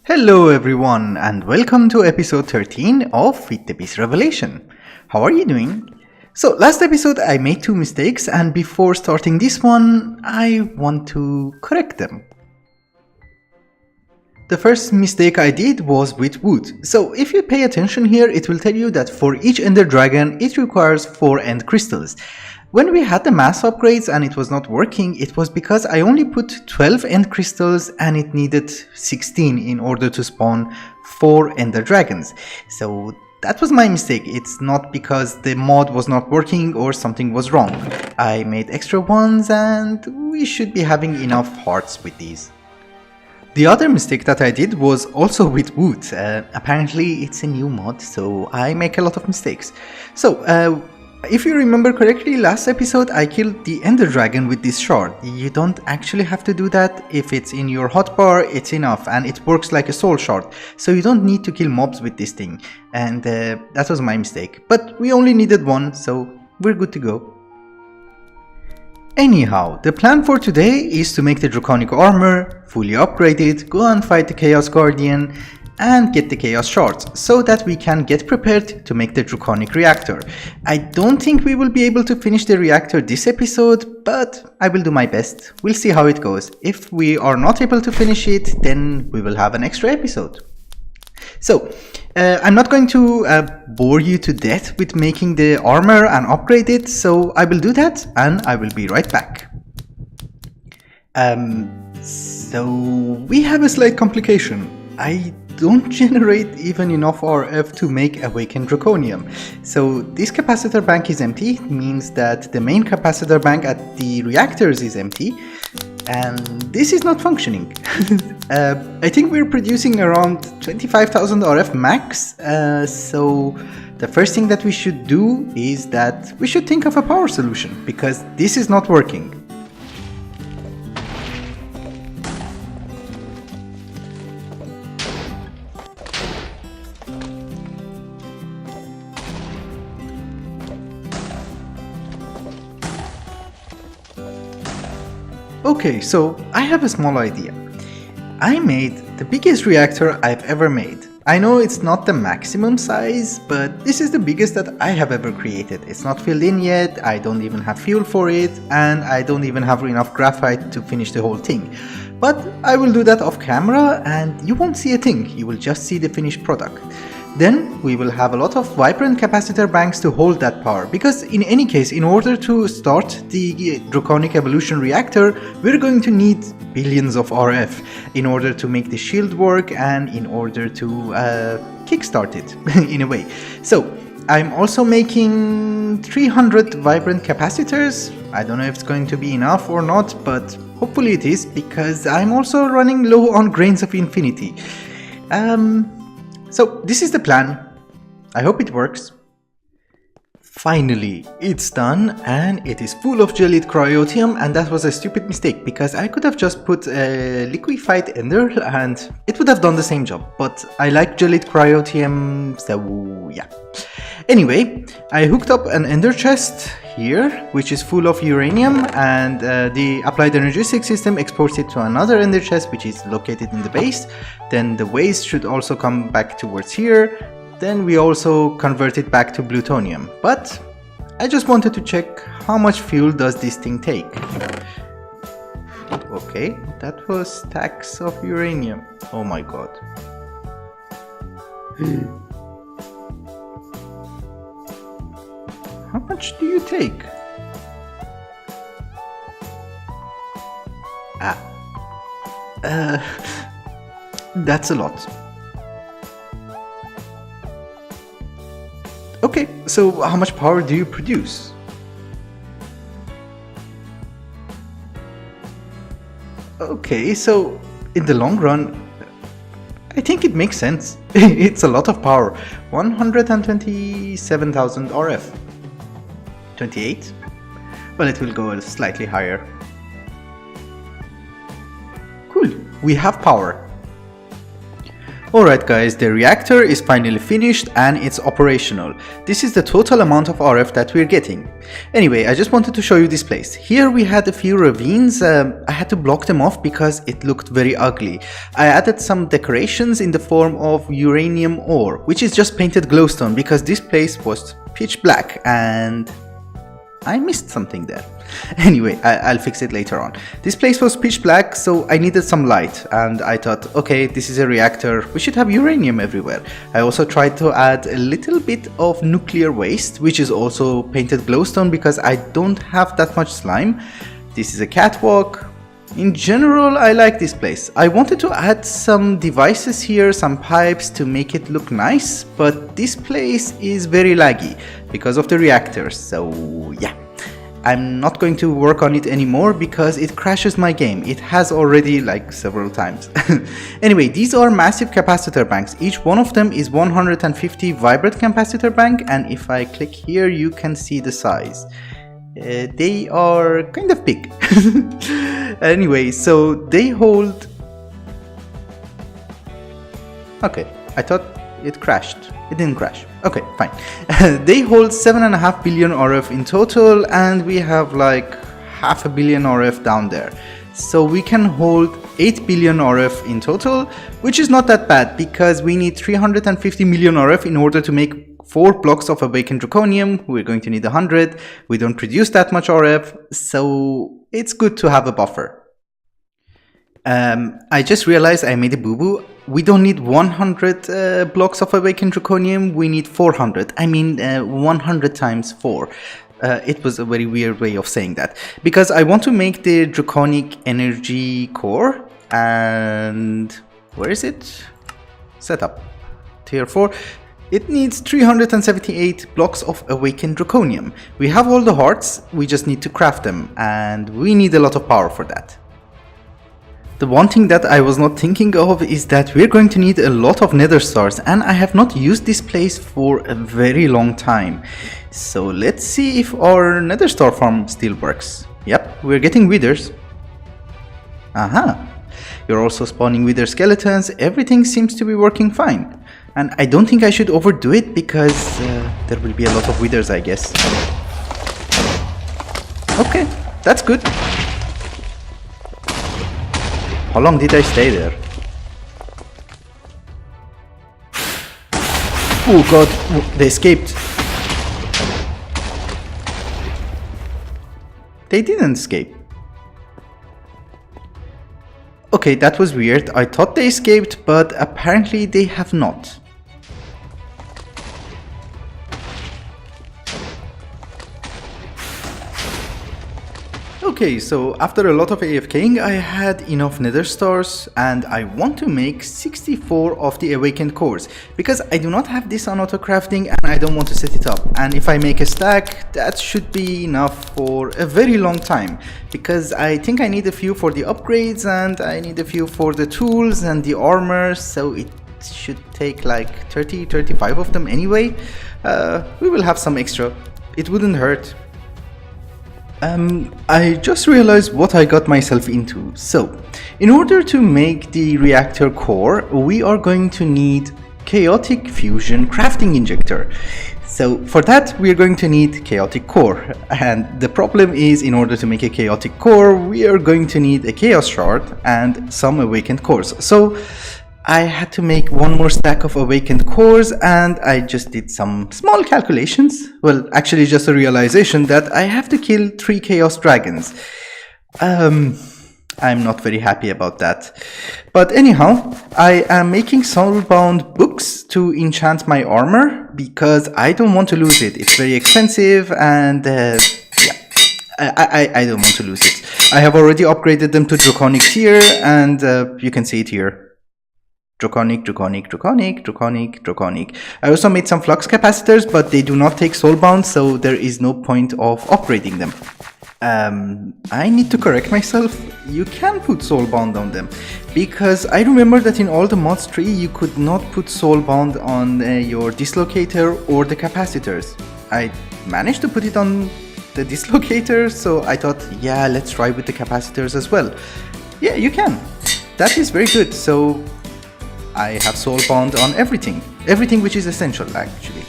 Hello everyone and welcome to episode 13 of FTB Revelation. How are you doing? So last episode I made 2 mistakes, and before starting this one I want to correct them. The first mistake I did was with wood. So if you pay attention here, it will tell you that for each Ender Dragon it requires 4 end crystals. When we had the mass upgrades and it was not working, it was because I only put 12 end crystals and it needed 16 in order to spawn 4 Ender Dragons. So that was my mistake. It's not because the mod was not working or something was wrong. I made extra ones and we should be having enough hearts with these. The other mistake that I did was also with wood. Apparently it's a new mod, so I make a lot of mistakes. So if you remember correctly, last episode I killed the Ender Dragon with this shard. You don't actually have to do that. If it's in your hotbar, it's enough, and it works like a soul shard. So you don't need to kill mobs with this thing. And that was my mistake. But we only needed 1, so we're good to go. Anyhow, the plan for today is to make the Draconic armor, fully upgrade it, go and fight the Chaos Guardian, and get the Chaos Shards, so that we can get prepared to make the Draconic Reactor. I don't think we will be able to finish the reactor this episode, but I will do my best. We'll see how it goes. If we are not able to finish it, then we will have an extra episode. So, I'm not going to bore you to death with making the armor and upgrade it, so I will do that and I will be right back. So we have a slight complication. I don't generate even enough RF to make Awakened Draconium. So this capacitor bank is empty. It means that the main capacitor bank at the reactors is empty. And this is not functioning. I think we're producing around 25,000 RF max. So the first thing that we should do is that we should think of a power solution, because this is not working. Okay, so I have a small idea. I made the biggest reactor I've ever made. I know it's not the maximum size, but this is the biggest that I have ever created. It's not filled in yet, I don't even have fuel for it, and I don't even have enough graphite to finish the whole thing. But I will do that off camera and you won't see a thing, you will just see the finished product. Then we will have a lot of vibrant capacitor banks to hold that power, because in any case, in order to start the Draconic Evolution reactor, we're going to need billions of RF in order to make the shield work and in order to kickstart it in a way. So I'm also making 300 vibrant capacitors. I don't know if it's going to be enough or not, but hopefully it is, because I'm also running low on grains of infinity. So this is the plan. I hope it works. Finally, it's done and it is full of gelid cryotium, and that was a stupid mistake because I could have just put a liquefied ender and it would have done the same job, but I like gelid cryotium, so yeah. Anyway, I hooked up an ender chest here, which is full of uranium, and the applied energetic system exports it to another ender chest, which is located in the base. Then the waste should also come back towards here. Then we also convert it back to plutonium. But I just wanted to check how much fuel does this thing take. Okay, that was stacks of uranium. Oh my god. How much do you take? That's a lot. Okay, so how much power do you produce? Okay, so in the long run, I think it makes sense. It's a lot of power. 127,000 RF. 28? Well, it will go slightly higher. Cool, we have power. Alright guys, the reactor is finally finished and it's operational. This is the total amount of RF that we're getting. Anyway, I just wanted to show you this place. Here we had a few ravines. I had to block them off because it looked very ugly. I added some decorations in the form of uranium ore, which is just painted glowstone because this place was pitch black and I missed something there. Anyway, I'll fix it later on. This place was pitch black, so I needed some light, and I thought, okay, this is a reactor, we should have uranium everywhere. I also tried to add a little bit of nuclear waste, which is also painted glowstone because I don't have that much slime. This is a catwalk. In general, I like this place. I wanted to add some devices here, some pipes to make it look nice, but this place is very laggy because of the reactors, so yeah. I'm not going to work on it anymore because it crashes my game. It has already like several times. Anyway, these are massive capacitor banks. Each one of them is 150 vibrant capacitor bank, and if I click here you can see the size. They are kind of big. Anyway, so they hold... Okay, I thought it crashed. It didn't crash. Okay, fine. They hold 7.5 billion RF in total, and we have like 500 million RF down there. So we can hold 8 billion RF in total, which is not that bad because we need 350 million RF in order to make 4 blocks of awakened draconium. We're going to need 100. We don't produce that much RF, so it's good to have a buffer. I just realized I made a boo-boo. We don't need 100 blocks of awakened draconium, we need 400. I mean 100 times 4. It was a very weird way of saying that. Because I want to make the draconic energy core, and where is it? Setup. Tier 4. It needs 378 blocks of awakened draconium. We have all the hearts, we just need to craft them, and we need a lot of power for that. The one thing that I was not thinking of is that we're going to need a lot of nether stars, and I have not used this place for a very long time. So let's see if our nether star farm still works. Yep, we're getting withers. Aha! You're also spawning wither skeletons, everything seems to be working fine. And I don't think I should overdo it because there will be a lot of withers, I guess. Okay, that's good. How long did I stay there? Oh god, they escaped. They didn't escape. Okay, that was weird. I thought they escaped, but apparently they have not. Okay, so after a lot of AFKing, I had enough nether stars and I want to make 64 of the awakened cores because I do not have this on auto crafting and I don't want to set it up. And if I make a stack, that should be enough for a very long time because I think I need a few for the upgrades and I need a few for the tools and the armor, so it should take like 30-35 of them anyway. We will have some extra, it wouldn't hurt. I just realized what I got myself into. So, in order to make the reactor core, we are going to need chaotic fusion crafting injector. So for that we are going to need chaotic core, and the problem is in order to make a chaotic core we are going to need a chaos shard and some awakened cores. So I had to make one more stack of awakened cores and I just did some small calculations. Well, actually just a realization that I have to kill 3 chaos dragons. I'm not very happy about that. But anyhow, I am making soulbound books to enchant my armor because I don't want to lose it. It's very expensive and yeah, I don't want to lose it. I have already upgraded them to Draconic tier and you can see it here. Draconic, Draconic, Draconic, Draconic, Draconic. I also made some flux capacitors, but they do not take soulbound, so there is no point of upgrading them. I need to correct myself. You can put soulbound on them, because I remember that in all the mods tree you could not put soulbound on your dislocator or the capacitors. I managed to put it on the dislocator, so I thought, yeah, let's try with the capacitors as well. Yeah, you can. That is very good. So I have soul bound on everything which is essential actually.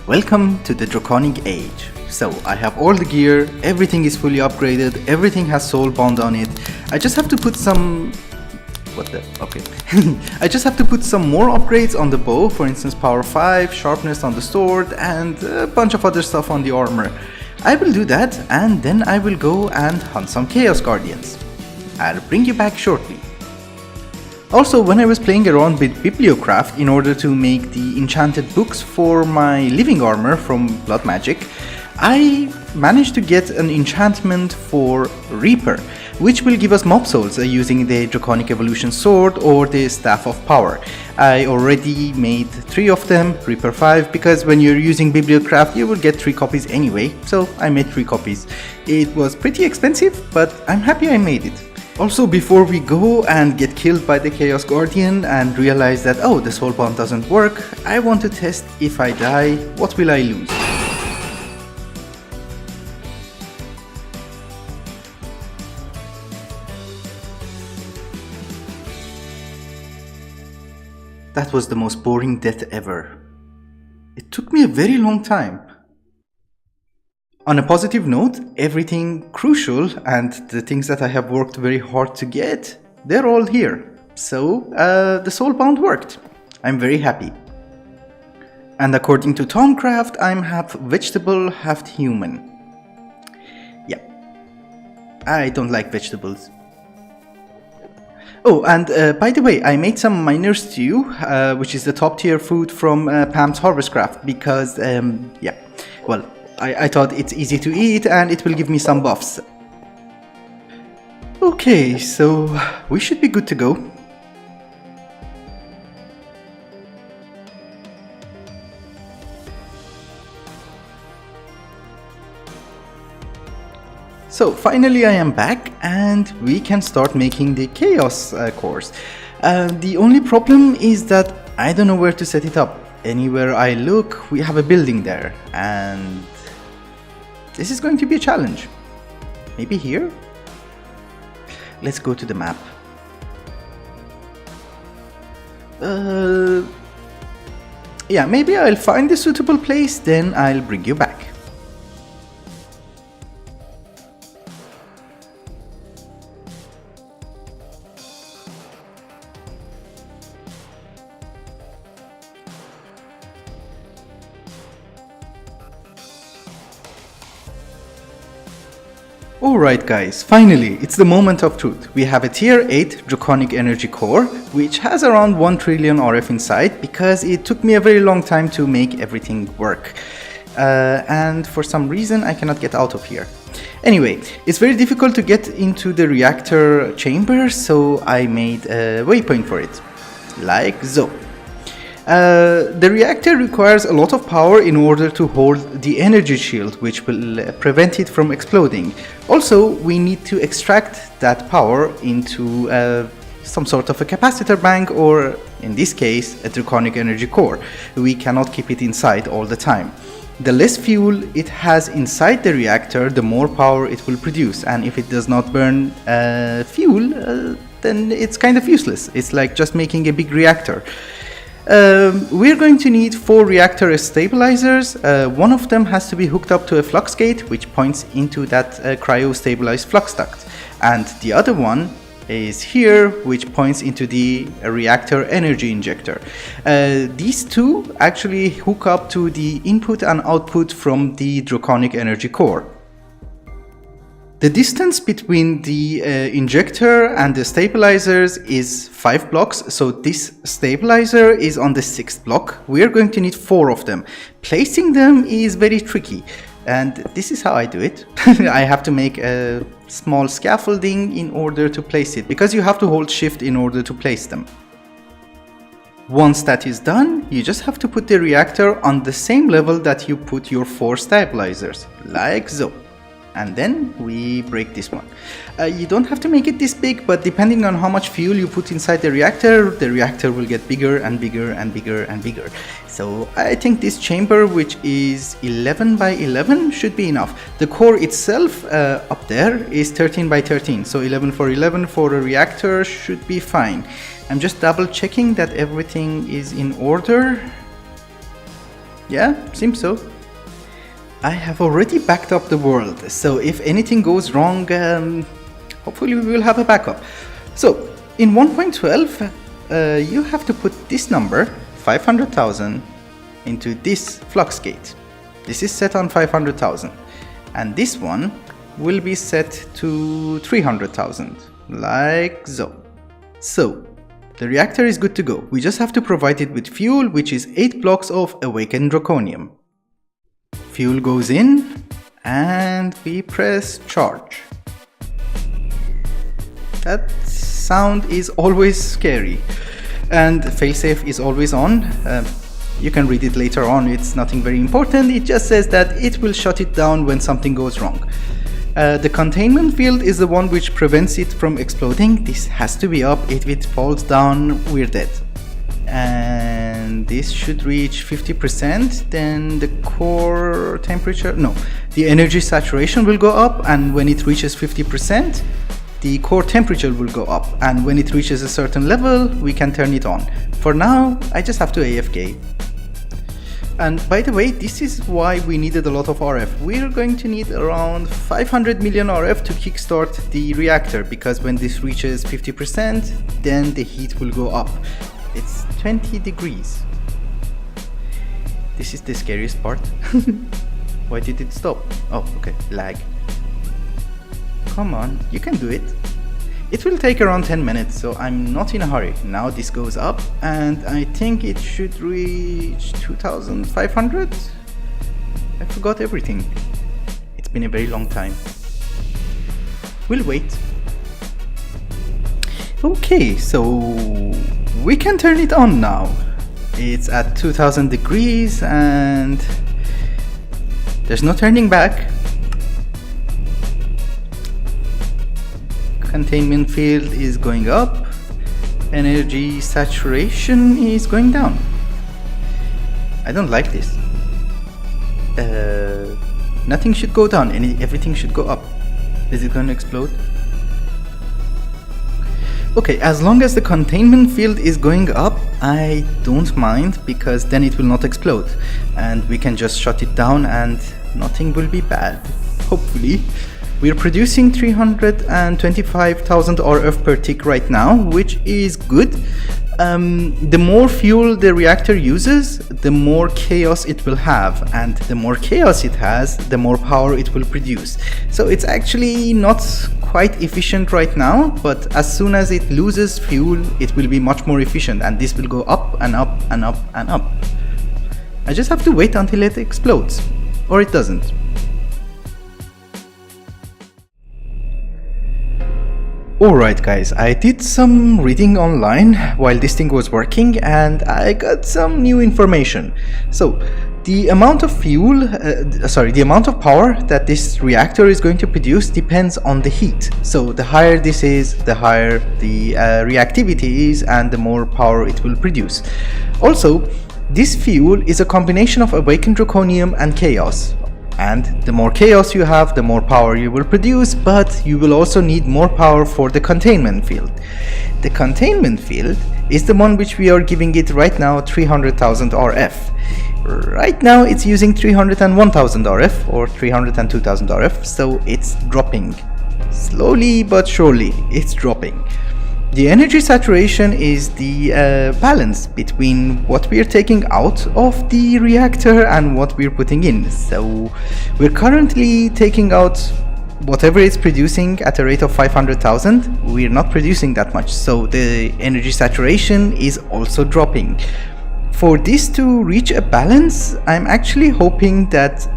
Welcome to the Draconic Age. So I have all the gear, everything is fully upgraded, everything has soul bound on it. I just have to put some... okay. I just have to put some more upgrades on the bow, for instance power 5, sharpness on the sword, and a bunch of other stuff on the armor. I will do that, and then I will go and hunt some Chaos Guardians. I'll bring you back shortly. Also, when I was playing around with Bibliocraft in order to make the enchanted books for my living armor from Blood Magic, I managed to get an enchantment for Reaper, which will give us mob souls using the Draconic Evolution Sword or the Staff of Power. I already made 3 of them, Reaper 5, because when you're using Bibliocraft you will get 3 copies anyway, so I made 3 copies. It was pretty expensive, but I'm happy I made it. Also, before we go and get killed by the Chaos Guardian and realize that, oh, the soul bond doesn't work, I want to test if I die, what will I lose? That was the most boring death ever. It took me a very long time. On a positive note, everything crucial and the things that I have worked very hard to get, they're all here. So, the soulbound worked. I'm very happy. And according to Tomcraft, I'm half vegetable, half human. Yeah. I don't like vegetables. Oh, and by the way, I made some miner stew, which is the top tier food from Pam's Harvestcraft, because, yeah, well, I thought it's easy to eat and it will give me some buffs. Okay, so we should be good to go. So finally I am back and we can start making the Chaos cores. The only problem is that I don't know where to set it up. Anywhere I look, we have a building there, and this is going to be a challenge. Maybe here? Let's go to the map. Yeah, maybe I'll find a suitable place, then I'll bring you back. Alright guys, finally, it's the moment of truth. We have a tier 8 Draconic Energy Core, which has around 1 trillion RF inside, because it took me a very long time to make everything work. And for some reason I cannot get out of here. Anyway, it's very difficult to get into the reactor chamber, so I made a waypoint for it, like so. The reactor requires a lot of power in order to hold the energy shield, which will prevent it from exploding. Also, we need to extract that power into some sort of a capacitor bank, or in this case, a Draconic Energy Core. We cannot keep it inside all the time. The less fuel it has inside the reactor, the more power it will produce, and if it does not burn fuel, then it's kind of useless. It's like just making a big reactor. We're going to need 4 reactor stabilizers. One of them has to be hooked up to a flux gate, which points into that cryo-stabilized flux duct. And the other one is here, which points into the reactor energy injector. These 2 actually hook up to the input and output from the Draconic Energy Core. The distance between the injector and the stabilizers is 5 blocks, so this stabilizer is on the 6th block. We are going to need 4 of them. Placing them is very tricky, and this is how I do it. I have to make a small scaffolding in order to place it, because you have to hold shift in order to place them. Once that is done, you just have to put the reactor on the same level that you put your 4 stabilizers, like so. and then we break this one. You don't have to make it this big, but depending on how much fuel you put inside the reactor will get bigger and bigger and bigger and bigger. So I think this chamber, which is 11 by 11, should be enough. The core itself up there is 13 by 13, so 11 for 11 for a reactor should be fine. I'm just double checking that everything is in order. Yeah, seems so. I have already backed up the world, so if anything goes wrong, hopefully we will have a backup. So in 1.12 you have to put this number 500,000 into this flux gate. This is set on 500,000, and this one will be set to 300,000, like so. So the reactor is good to go. We just have to provide it with fuel, which is 8 blocks of awakened draconium. Fuel goes in and we press charge. That sound is always scary, and failsafe is always on. You can read it later on, it's nothing very important, it just says that it will shut it down when something goes wrong. The containment field is the one which prevents it from exploding. This has to be up. If it falls down, we're dead. And this should reach 50%, then the core temperature, no, the energy saturation will go up, and when it reaches 50%, the core temperature will go up, and when it reaches a certain level, we can turn it on. For now, I just have to AFK. And by the way, this is why we needed a lot of RF. We're going to need around 500 million RF to kickstart the reactor, because when this reaches 50%, then the heat will go up. It's 20 degrees. This is the scariest part. Why did it stop? Oh, okay, lag. Come on, you can do it. It will take around 10 minutes, so I'm not in a hurry. Now this goes up, and I think it should reach 2,500? I forgot everything. It's been a very long time. We'll wait. Okay, so we can turn it on now. It's at 2,000 degrees and there's no turning back. Containment field is going up, energy saturation is going down. I don't like this. Nothing should go down, everything should go up. Is it going to explode? Okay, as long as the containment field is going up, I don't mind, because then it will not explode and we can just shut it down and nothing will be bad, hopefully. We're producing 325,000 RF per tick right now, which is good. The more fuel the reactor uses, the more chaos it will have, and the more chaos it has, the more power it will produce. So it's actually not quite efficient right now, but as soon as it loses fuel, it will be much more efficient, and this will go up and up and up and up. I just have to wait until it explodes, or it doesn't. Alright guys, I did some reading online while this thing was working and I got some new information. So the amount of fuel, the amount of power that this reactor is going to produce depends on the heat. So the higher this is, the higher the reactivity is and the more power it will produce. Also, this fuel is a combination of awakened draconium and chaos. And the more chaos you have, the more power you will produce, but you will also need more power for the containment field. The containment field is the one which we are giving it right now 300,000 RF. Right now it's using 301,000 RF or 302,000 RF, so it's dropping. Slowly but surely, it's dropping. The energy saturation is the balance between what we are taking out of the reactor and what we're putting in. So we're currently taking out whatever it's producing at a rate of 500,000. We're not producing that much, so the energy saturation is also dropping. For this to reach a balance, I'm actually hoping that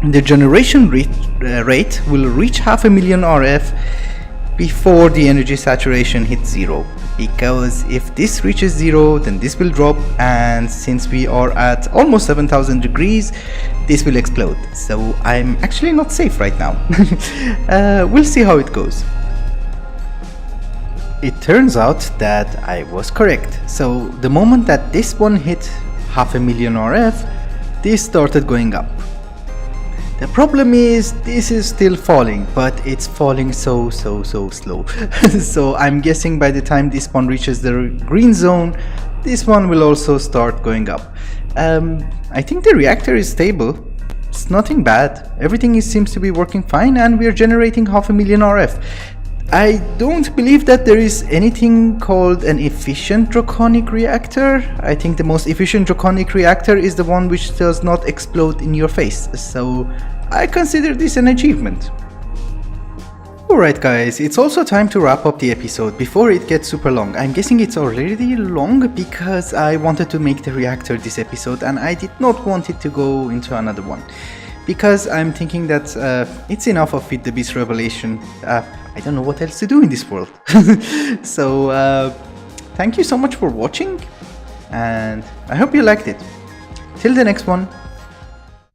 the generation rate will reach 500,000 RF before the energy saturation hits 0, because if this reaches 0 then this will drop, and since we are at almost 7,000 degrees this will explode, so I'm actually not safe right now. We'll see how it goes. It turns out that I was correct. So the moment that this one hit 500,000 RF, this started going up. The problem is this is still falling, but it's falling so slow. So I'm guessing by the time this one reaches the green zone, this one will also start going up. I think the reactor is stable. It's nothing bad. Everything seems to be working fine, and we're generating 500,000 RF. I don't believe that there is anything called an efficient Draconic Reactor. I think the most efficient Draconic Reactor is the one which does not explode in your face, so I consider this an achievement. Alright guys, it's also time to wrap up the episode before it gets super long. I'm guessing it's already long because I wanted to make the reactor this episode and I did not want it to go into another one. Because I'm thinking that it's enough of FTB Revelation. I don't know what else to do in this world. So thank you so much for watching, and I hope you liked it. Till the next one,